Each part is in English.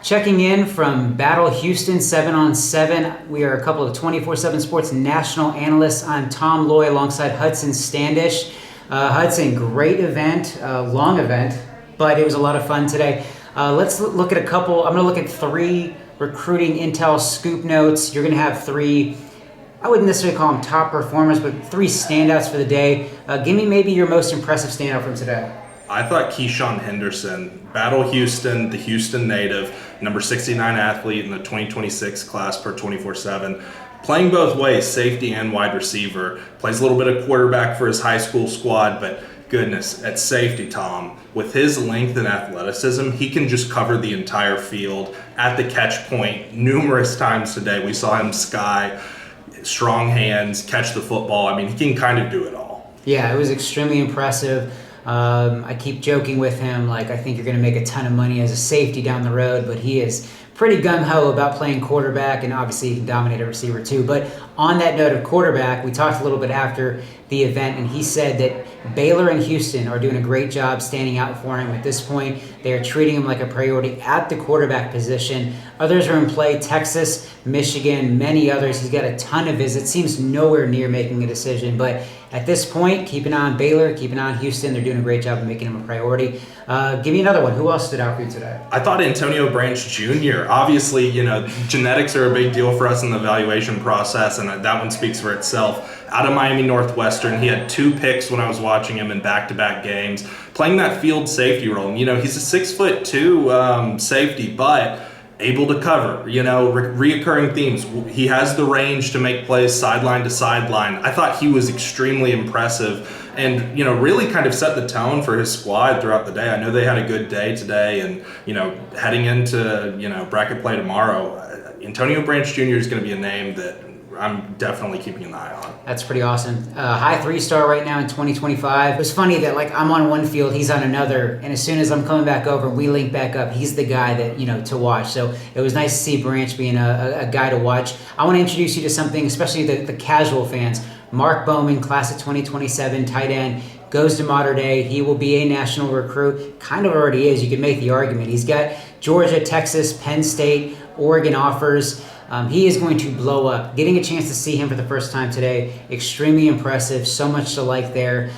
Checking in from Battle Houston 7-on-7. We are a couple of 24/7 Sports national analysts. I'm Tom Loy alongside Hudson Standish. Hudson, great event, long event, but it was a lot of fun today. Let's look at a couple. I'm going to look at 3 recruiting intel scoop notes. You're going to have 3, I wouldn't necessarily call them top performers, but 3 standouts for the day. Give me maybe your most impressive standout from today. I thought Keyshawn Henderson, Battle Houston, the Houston native, number 69 athlete in the 2026 class per 24/7, playing both ways, safety and wide receiver. Plays a little bit of quarterback for his high school squad, but goodness, at safety, Tom, with his length and athleticism, he can just cover the entire field at the catch point numerous times today. We saw him sky, strong hands, catch the football. I mean, he can kind of do it all. Yeah, it was extremely impressive. I keep joking with him, like, I think you're going to make a ton of money as a safety down the road, but he is pretty gung-ho about playing quarterback, and obviously he can dominate a receiver too. But on that note of quarterback, we talked a little bit after the event, and he said that Baylor and Houston are doing a great job standing out for him at this point. They are treating him like a priority at the quarterback position. Others are in play, Texas, Michigan, many others. He's got a ton of visits, seems nowhere near making a decision, but at this point, keep an eye on Baylor, keep an eye on Houston. They're doing a great job of making him a priority. Give me another one. Who else stood out for you today? I thought Antonio Branch Jr. Obviously, genetics are a big deal for us in the evaluation process, and that one speaks for itself. Out of Miami Northwestern, he had 2 picks when I was watching him in back-to-back games, playing that field safety role. And, he's a 6'2" safety, but able to cover, reoccurring themes. He has the range to make plays sideline to sideline. I thought he was extremely impressive and, really kind of set the tone for his squad throughout the day. I know they had a good day today and, heading into, bracket play tomorrow, Antonio Branch Jr. is going to be a name that I'm definitely keeping an eye on. That's pretty awesome. High 3-star right now in 2025. It was funny that I'm on one field, he's on another, and as soon as I'm coming back over and we link back up, he's the guy that to watch. So it was nice to see Branch being a guy to watch. I want to introduce you to something, especially the casual fans. Mark Bowman, class of 2027, tight end, goes to Mater Dei. He will be a national recruit. Kind of already is. You could make the argument. He's got Georgia, Texas, Penn State, Oregon offers. He is going to blow up. Getting a chance to see him for the first time today, extremely impressive. So much to like there.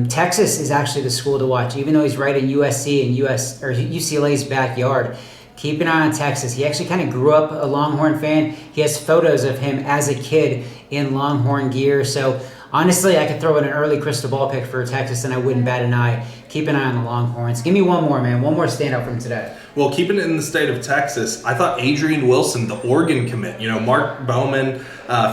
Texas is actually the school to watch, even though he's right in USC and UCLA's backyard. Keep an eye on Texas. He actually kind of grew up a Longhorn fan. He has photos of him as a kid in Longhorn gear. So honestly, I could throw in an early crystal ball pick for Texas and I wouldn't bat an eye. Keep an eye on the Longhorns. Give me one more, man. One more standout from today. Well, keeping it in the state of Texas, I thought Adrian Wilson, the Oregon commit, Mark Bowman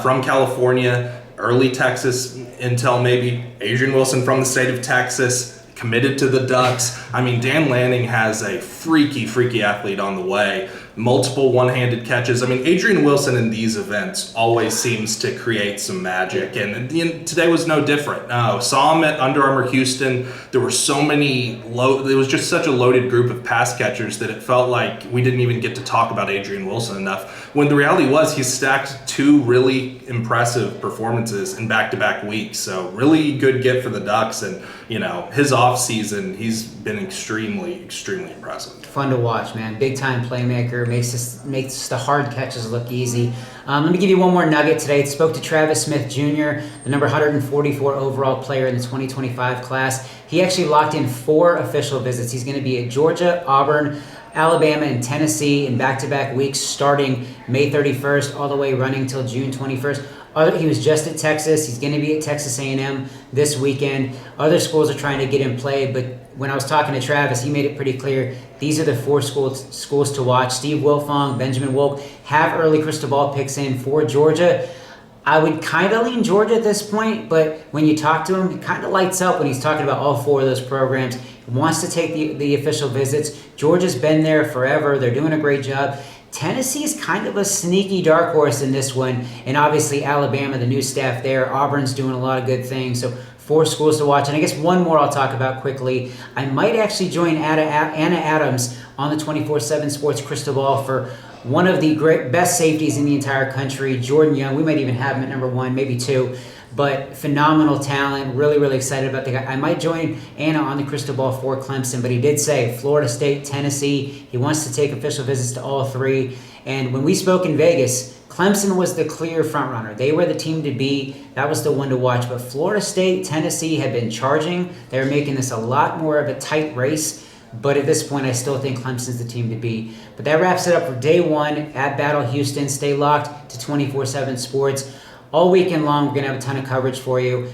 from California, early Texas intel maybe, Adrian Wilson from the state of Texas, committed to the Ducks. I mean, Dan Lanning has a freaky athlete on the way. Multiple one-handed catches. I mean, Adrian Wilson in these events always seems to create some magic, and today was no different. Saw him at Under Armour Houston. There were so many it was just such a loaded group of pass catchers that it felt like we didn't even get to talk about Adrian Wilson enough, when the reality was he stacked 2 really impressive performances in back-to-back weeks. So really good get for the Ducks, and his off season, he's been extremely impressive. Fun to watch, man. Big time playmaker, makes the hard catches look easy. Let me give you one more nugget today. It spoke to Travis Smith Jr., the number 144 overall player in the 2025 class. He actually locked in 4 official visits. He's going to be at Georgia, Auburn, Alabama, and Tennessee in back-to-back weeks starting May 31st all the way running till June 21st. He was just at Texas. He's going to be at Texas A&M this weekend. Other schools are trying to get him played, but when I was talking to Travis, he made it pretty clear these are the 4 schools to watch. Steve Wilfong, Benjamin Wolk have early crystal ball picks in for Georgia. I would kind of lean Georgia at this point, but when you talk to him, he kind of lights up when he's talking about all 4 of those programs. He wants to take the official visits. Georgia's been there forever. They're doing a great job. Tennessee's kind of a sneaky dark horse in this one, and obviously Alabama, the new staff there. Auburn's doing a lot of good things. So 4 schools to watch. And I guess one more I'll talk about quickly. I might actually join Anna Adams on the 24/7 Sports Crystal Ball for one of the best safeties in the entire country, Jordan Young. We might even have him at number 1, maybe 2. but phenomenal talent. Really, really excited about the guy. I might join Anna on the crystal ball for Clemson, but he did say Florida State, Tennessee. He wants to take official visits to all three. And when we spoke in Vegas, Clemson was the clear front runner. They were the team to beat. That was the one to watch. But Florida State, Tennessee had been charging. They were making this a lot more of a tight race. But at this point, I still think Clemson's the team to beat. But that wraps it up for day one at Battle Houston. Stay locked to 24/7 Sports. All weekend long, we're going to have a ton of coverage for you.